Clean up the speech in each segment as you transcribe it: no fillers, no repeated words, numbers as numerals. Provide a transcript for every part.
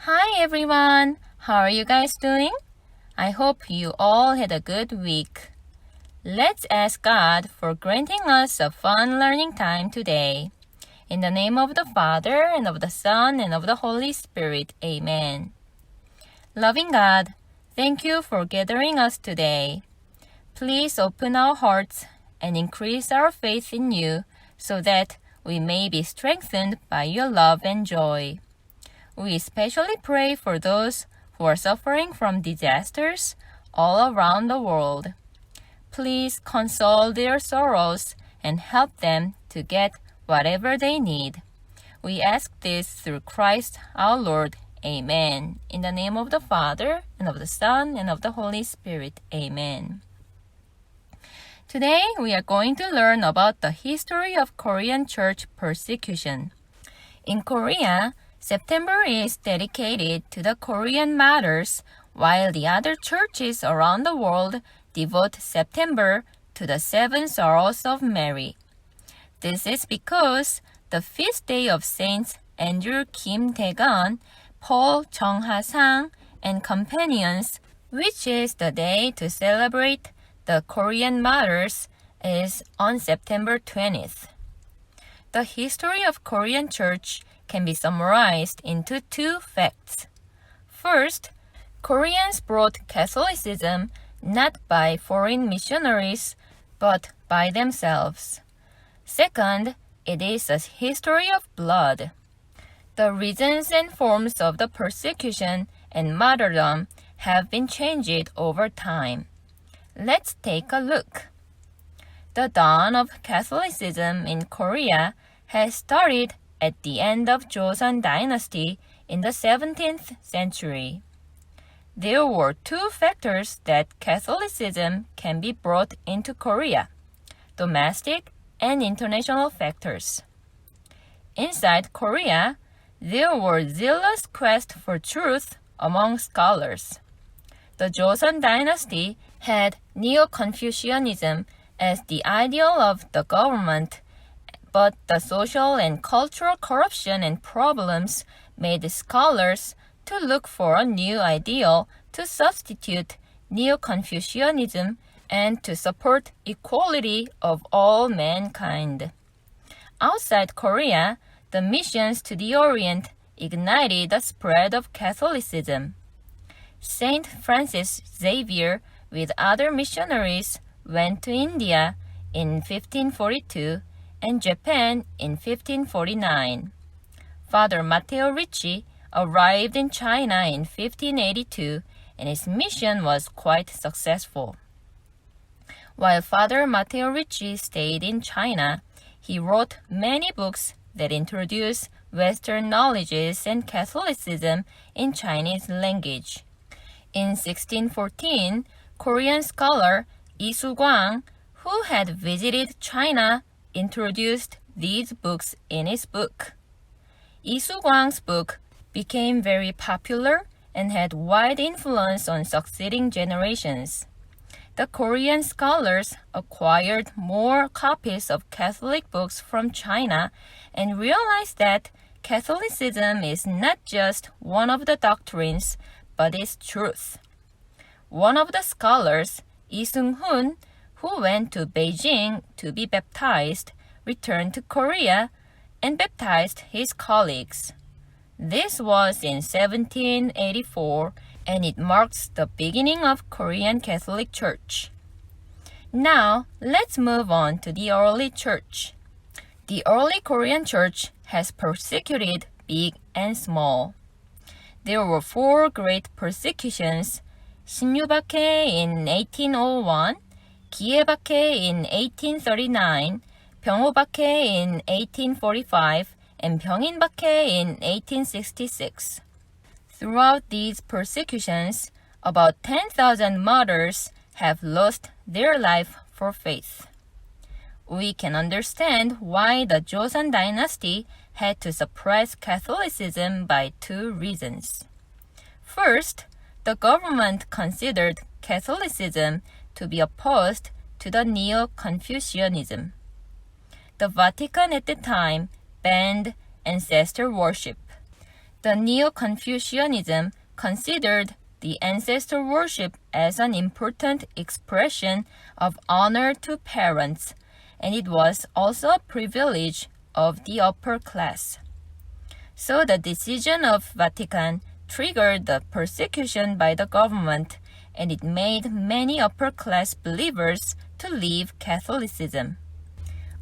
Hi everyone! How are you guys doing? I hope you all had a good week. Let's ask God for granting us a fun learning time today. In the name of the Father, and of the Son, and of the Holy Spirit. Amen. Loving God, thank you for gathering us today. Please open our hearts and increase our faith in you so that we may be strengthened by your love and joy. We especially pray for those who are suffering from disasters all around the world. Please console their sorrows and help them to get whatever they need. We ask this through Christ our Lord. Amen. In the name of the Father, and of the Son, and of the Holy Spirit. Amen. Today we are going to learn about the history of Korean church persecution. In Korea, September is dedicated to the Korean martyrs, while the other churches around the world devote September to the seven sorrows of Mary. This is because the feast day of Saints Andrew Kim Dae-gon, Paul Jung-ha-sang, and companions, which is the day to celebrate the Korean martyrs, is on September 20th. The history of Korean church can be summarized into two facts. First, Koreans brought Catholicism not by foreign missionaries, but by themselves. Second, it is a history of blood. The reasons and forms of the persecution and martyrdom have been changed over time. Let's take a look. The dawn of Catholicism in Korea has started at the end of Joseon Dynasty in the 17th century. There were two factors that Catholicism can be brought into Korea: domestic and international factors. Inside Korea, there were zealous quest for truth among scholars. The Joseon Dynasty had Neo-Confucianism as the ideal of the government, but the social and cultural corruption and problems made scholars to look for a new ideal to substitute Neo-Confucianism and to support equality of all mankind. Outside Korea, the missions to the Orient ignited the spread of Catholicism. Saint Francis Xavier with other missionaries went to India in 1542 and Japan in 1549. Father Matteo Ricci arrived in China in 1582, and his mission was quite successful. While Father Matteo Ricci stayed in China, he wrote many books that introduce Western knowledges and Catholicism in Chinese language. In 1614, Korean scholar Lee Soo-kwang, who had visited China, introduced these books in his book. Lee Soo-kwang's book became very popular and had wide influence on succeeding generations. The Korean scholars acquired more copies of Catholic books from China and realized that Catholicism is not just one of the doctrines, but its truth. One of the scholars, Lee Seung-hoon, who went to Beijing to be baptized, returned to Korea and baptized his colleagues. This was in 1784, and it marks the beginning of Korean Catholic Church. Now, let's move on to the early church. The early Korean church has persecuted big and small. There were four great persecutions: 신유박해 in 1801, 기해박해 in 1839, 병호박해 in 1845, and 병인박해 in 1866. Throughout these persecutions, about 10,000 martyrs have lost their life for faith. We can understand why the Joseon Dynasty had to suppress Catholicism by two reasons. First, the government considered Catholicism to be opposed to the Neo-Confucianism. The Vatican at the time banned ancestor worship. The Neo-Confucianism considered the ancestor worship as an important expression of honor to parents, and it was also a privilege of the upper class. So the decision of Vatican triggered the persecution by the government, and it made many upper-class believers to leave Catholicism.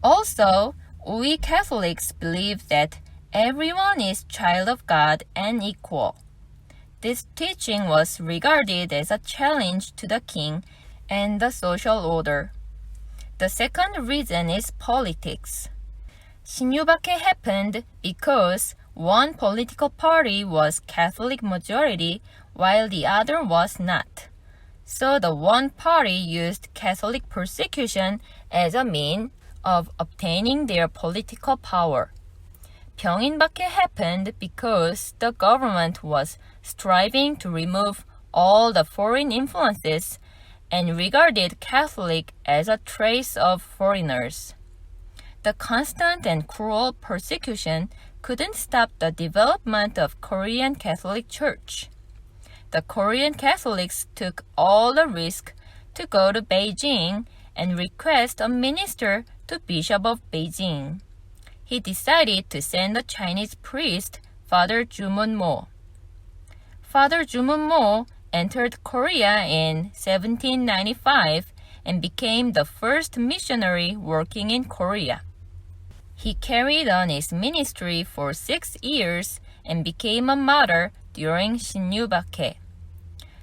Also, we Catholics believe that everyone is child of God and equal. This teaching was regarded as a challenge to the king and the social order. The second reason is politics. Shinyubake happened because one political party was Catholic majority while the other was not. So the one party used Catholic persecution as a means of obtaining their political power. 병인박해 happened because the government was striving to remove all the foreign influences and regarded Catholic as a trace of foreigners. The constant and cruel persecution couldn't stop the development of Korean Catholic Church. The Korean Catholics took all the risk to go to Beijing and request a minister to Bishop of Beijing. He decided to send a Chinese priest, Father Jumun Mo. Father Jumun Mo entered Korea in 1795 and became the first missionary working in Korea. He carried on his ministry for 6 years and became a martyr during Shinyubake.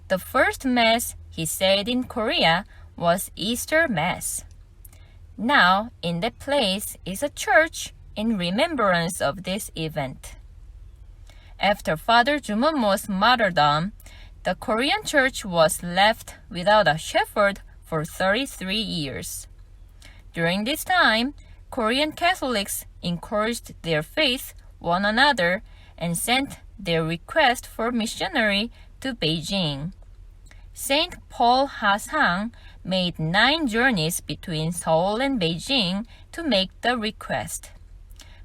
The first Mass he said in Korea was Easter Mass. Now, in that place is a church in remembrance of this event. After Father Jumun Mo's martyrdom, the Korean church was left without a shepherd for 33 years. During this time, Korean Catholics encouraged their faith one another and sent their request for missionary to Beijing. Saint Paul Ha-sang made 9 journeys between Seoul and Beijing to make the request.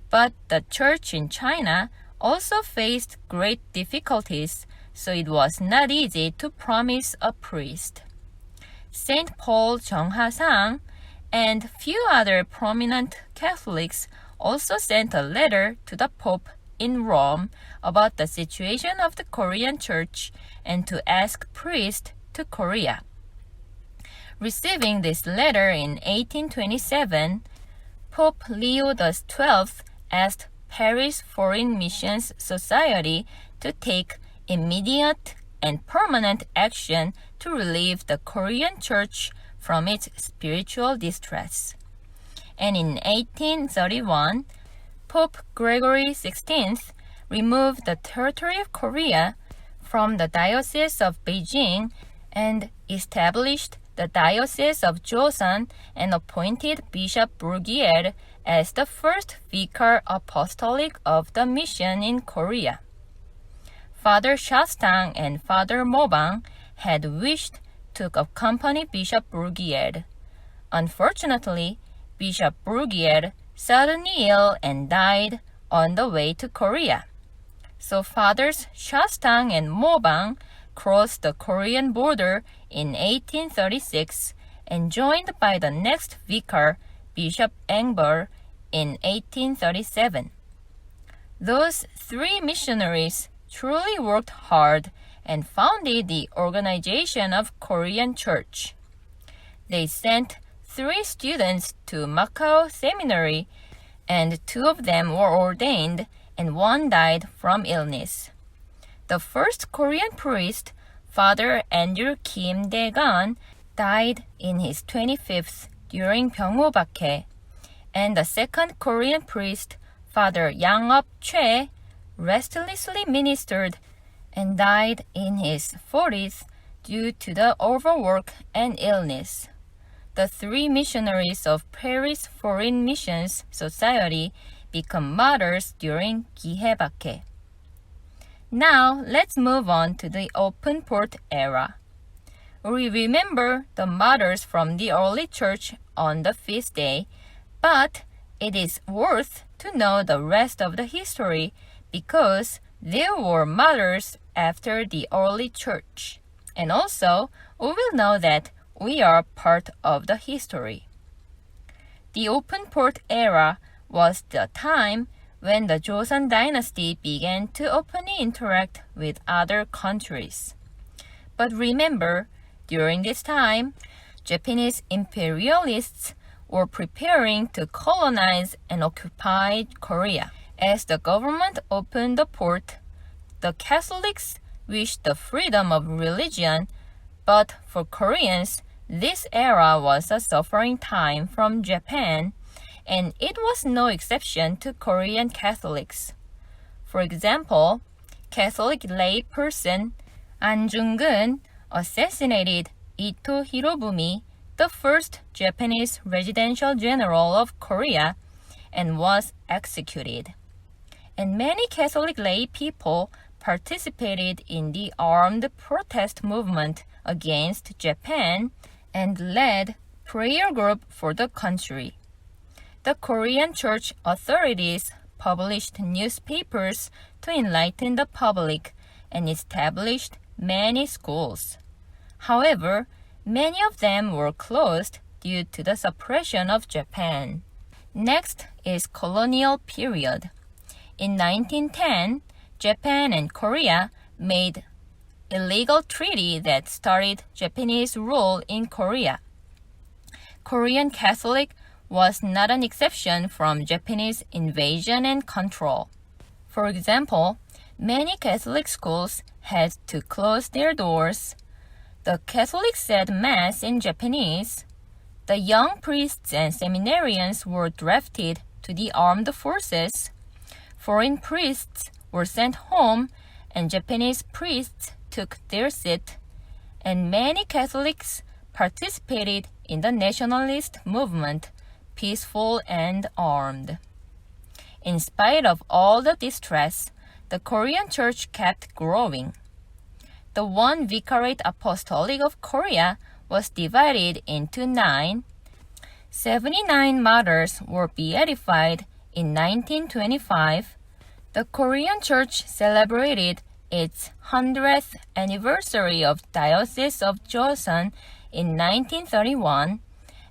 But the church in China also faced great difficulties, so it was not easy to promise a priest. Saint Paul Jung-ha-sang and few other prominent Catholics also sent a letter to the Pope in Rome about the situation of the Korean church and to ask priests to Korea. Receiving this letter in 1827, Pope Leo XII asked Paris Foreign Missions Society to take immediate and permanent action to relieve the Korean church from its spiritual distress. And in 1831, Pope Gregory XVI removed the territory of Korea from the Diocese of Beijing and established the Diocese of Joseon and appointed Bishop Bruguiere as the first vicar apostolic of the mission in Korea. Father Shastang and Father Mobang had wished to accompany Bishop Bruguiere. Unfortunately, Bishop Bruguiere suddenly ill and died on the way to Korea. So Fathers Shastang and Mobang crossed the Korean border in 1836 and joined by the next vicar, Bishop Engbur, in 1837. Those 3 missionaries truly worked hard and founded the Organization of Korean Church. They sent 3 students to Macau Seminary, and 2 of them were ordained and 1 died from illness. The first Korean priest, Father Andrew Kim Dae-gon, died in his 25th during 병호박해, and the second Korean priest, Father Yang-up Choi, restlessly ministered and died in his 40th due to the overwork and illness. The 3 missionaries of Paris Foreign Missions Society become martyrs during 기해박해. Now, let's move on to the open port era. We remember the martyrs from the early church on the feast day, but it is worth to know the rest of the history because There were martyrs after the early church. And also, we will know that we are part of the history. The open port era was the time when the Joseon dynasty began to openly interact with other countries. But remember, during this time, Japanese imperialists were preparing to colonize and occupy Korea. As the government opened the port, the Catholics wished the freedom of religion, but for Koreans, this era was a suffering time from Japan, and it was no exception to Korean Catholics. For example, Catholic layperson An Jung-geun assassinated Ito Hirobumi, the first Japanese residential general of Korea, and was executed. And many Catholic lay people participated in the armed protest movement against Japan and led prayer group for the country. The Korean church authorities published newspapers to enlighten the public and established many schools. However, many of them were closed due to the suppression of Japan. Next is colonial period. In 1910, Japan and Korea made a legal treaty that started Japanese rule in Korea. Korean Catholic was not an exception from Japanese invasion and control. For example, many Catholic schools had to close their doors. The Catholics said Mass in Japanese. The young priests and seminarians were drafted to the armed forces. Foreign priests were sent home, and Japanese priests took their seat, and many Catholics participated in the nationalist movement, peaceful and armed. In spite of all the distress, the Korean church kept growing. The one Vicariate Apostolic of Korea was divided into 9. 79 martyrs were beatified in 1925. The Korean church celebrated its 100th anniversary of Diocese of Joseon in 1931,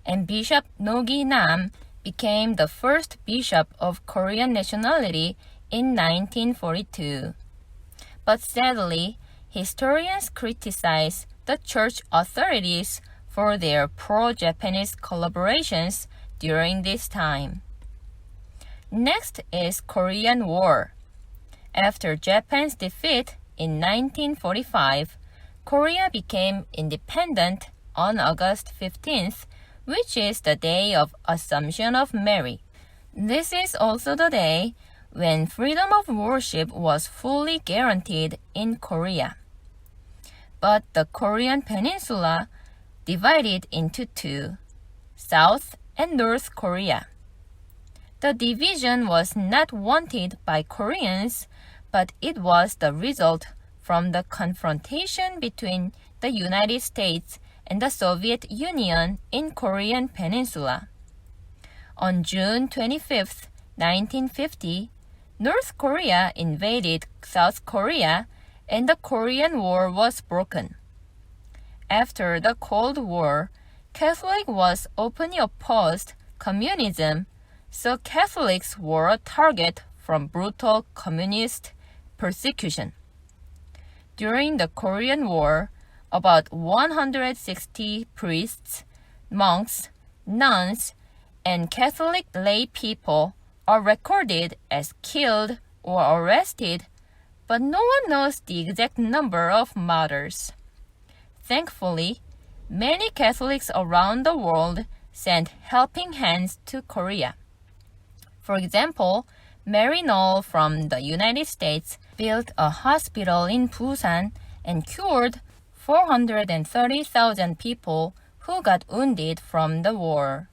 and Bishop Nogi Nam became the first bishop of Korean nationality in 1942. But sadly, historians criticize the church authorities for their pro-Japanese collaborations during this time. Next is Korean War. After Japan's defeat in 1945, Korea became independent on August 15th, which is the day of Assumption of Mary. This is also the day when freedom of worship was fully guaranteed in Korea. But the Korean peninsula divided into two, South and North Korea. The division was not wanted by Koreans, but it was the result from the confrontation between the United States and the Soviet Union in Korean peninsula. On June 25, 1950, North Korea invaded South Korea and the Korean War was broken. After the Cold War, Catholic was openly opposed communism, so Catholics were a target from brutal communist persecution. During the Korean War, about 160 priests, monks, nuns, and Catholic lay people are recorded as killed or arrested, but no one knows the exact number of martyrs. Thankfully, many Catholics around the world sent helping hands to Korea. For example, Mary Knoll from the United States built a hospital in Busan and cured 430,000 people who got wounded from the war.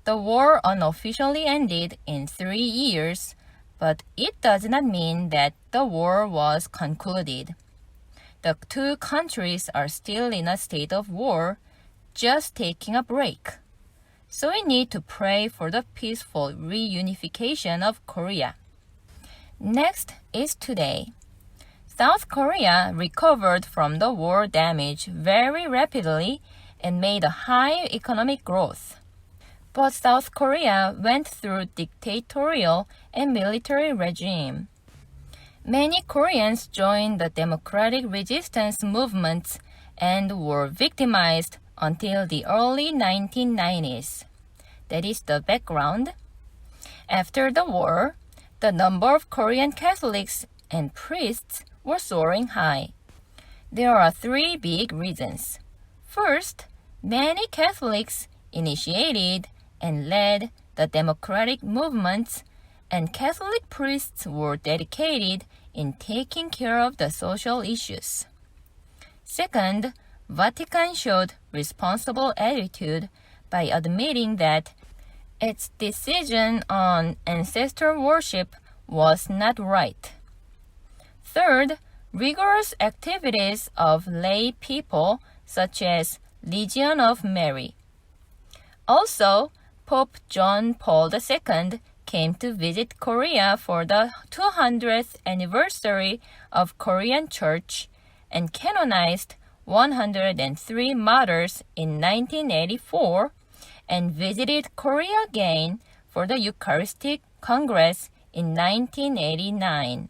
The war unofficially ended in 3 years, but it does not mean that the war was concluded. The two countries are still in a state of war, just taking a break. So we need to pray for the peaceful reunification of Korea. Next is today. South Korea recovered from the war damage very rapidly and made a high economic growth. But South Korea went through dictatorial and military regime. Many Koreans joined the democratic resistance movements and were victimized until the early 1990s. That is the background. After the war, the number of Korean Catholics and priests were soaring high. There are three big reasons. First, many Catholics initiated and led the democratic movements, and Catholic priests were dedicated in taking care of the social issues. Second, Vatican showed responsible attitude by admitting that its decision on ancestor worship was not right. Third, rigorous activities of lay people such as Legion of Mary. Also, Pope John Paul II came to visit Korea for the 200th anniversary of Korean Church and canonized 103 martyrs in 1984 and visited Korea again for the Eucharistic Congress in 1989.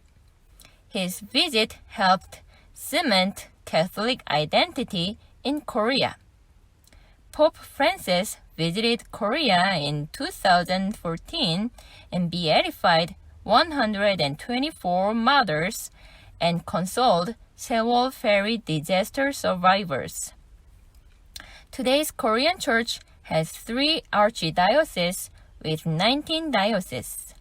His visit helped cement Catholic identity in Korea. Pope Francis visited Korea in 2014 and beatified 124 martyrs and consoled Sewol ferry disaster survivors. Today's Korean Church has 3 archdioceses with 19 dioceses.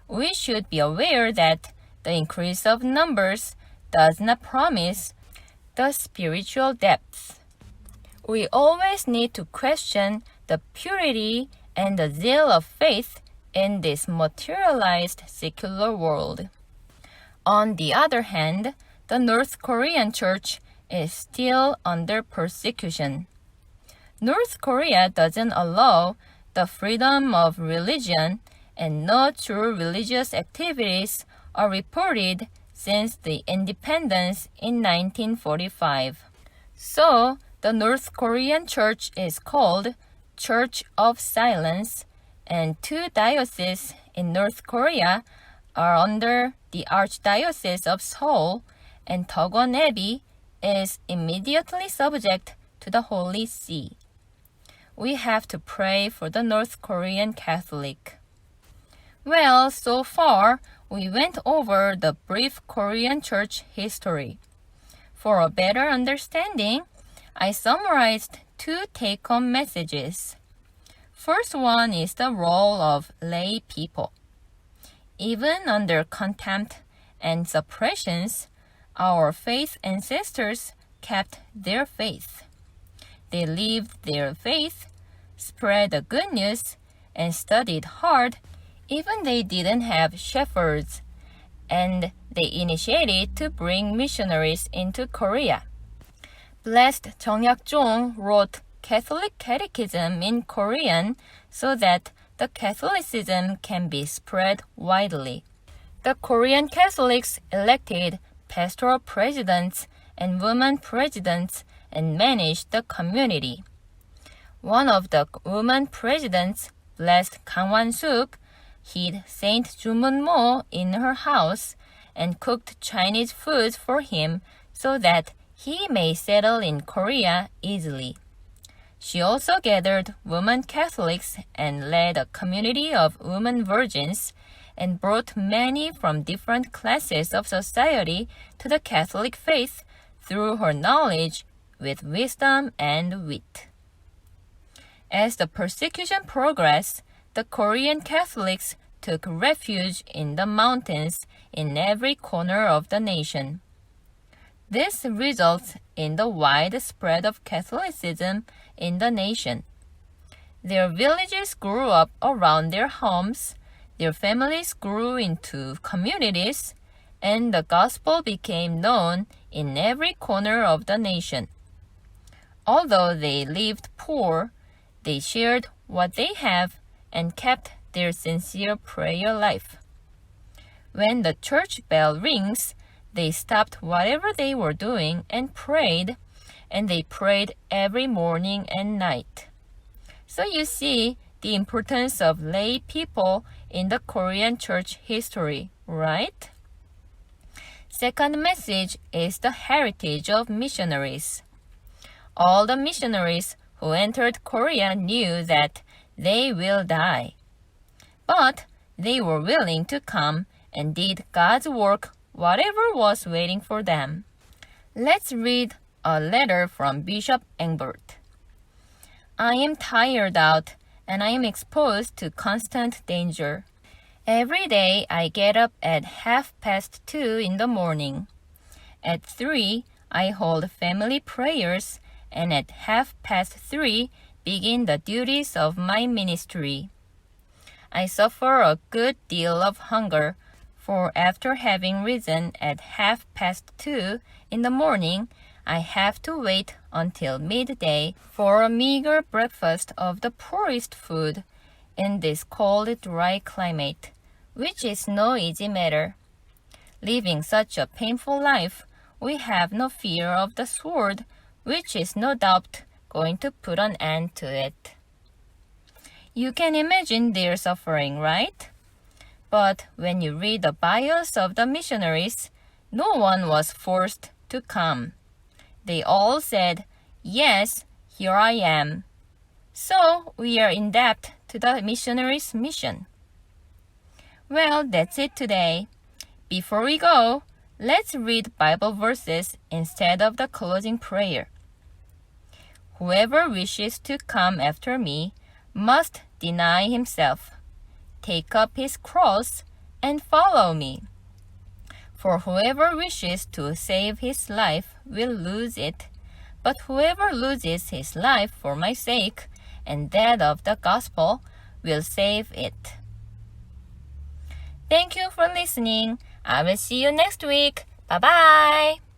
We should be aware that the increase of numbers does not promise the spiritual depth. We always need to question the purity and the zeal of faith in this materialized secular world. On the other hand, the North Korean church is still under persecution. North Korea doesn't allow the freedom of religion, and no true religious activities are reported since the independence in 1945. So, the North Korean church is called Church of Silence, and 2 dioceses in North Korea are under the Archdiocese of Seoul, and Togon Abbey is immediately subject to the Holy See. We have to pray for the North Korean Catholic. Well, so far, we went over the brief Korean church history. For a better understanding, I summarized 2 take-home messages. First one is the role of lay people. Even under contempt and suppressions, our faith ancestors kept their faith. They lived their faith, spread the good news, and studied hard even they didn't have shepherds, and they initiated to bring missionaries into Korea. Blessed Jeongyak-jong wrote Catholic Catechism in Korean so that the Catholicism can be spread widely. The Korean Catholics elected pastoral presidents and women presidents and managed the community. One of the women presidents, Blessed Kang Wan-suk, hid Saint Jumun-mo in her house and cooked Chinese food for him so that he may settle in Korea easily. She also gathered women Catholics and led a community of women virgins and brought many from different classes of society to the Catholic faith through her knowledge with wisdom and wit. As the persecution progressed, the Korean Catholics took refuge in the mountains in every corner of the nation. This results in the wide spread of Catholicism in the nation. Their villages grew up around their homes, their families grew into communities, and the gospel became known in every corner of the nation. Although they lived poor, they shared what they have and kept their sincere prayer life. when the church bell rings, they stopped whatever they were doing and prayed they prayed every morning and night. So you see the importance of lay people in the Korean church history, right? Second message is the heritage of missionaries. All the missionaries who entered Korea knew that they will die. But they were willing to come and did God's work, whatever was waiting for them. Let's read a letter from Bishop Engbert. I am tired out and I am exposed to constant danger. Every day I get up at 2:30 in the morning. At 3, I hold family prayers and at 3:30 begin the duties of my ministry. I suffer a good deal of hunger, for after having risen at 2:30 in the morning, I have to wait until midday for a meager breakfast of the poorest food in this cold, dry climate, which is no easy matter. Living such a painful life, we have no fear of the sword, which is no doubt going to put an end to it. You can imagine their suffering, right? But when you read the bios of the missionaries, no one was forced to come. They all said, "Yes, here I am." So we are in debt to the missionaries' mission. Well, that's it today. Before we go, let's read Bible verses instead of the closing prayer. Whoever wishes to come after me must deny himself, take up his cross, and follow me. For whoever wishes to save his life will lose it, but whoever loses his life for my sake and that of the gospel will save it. Thank you for listening. I will see you next week. Bye-bye.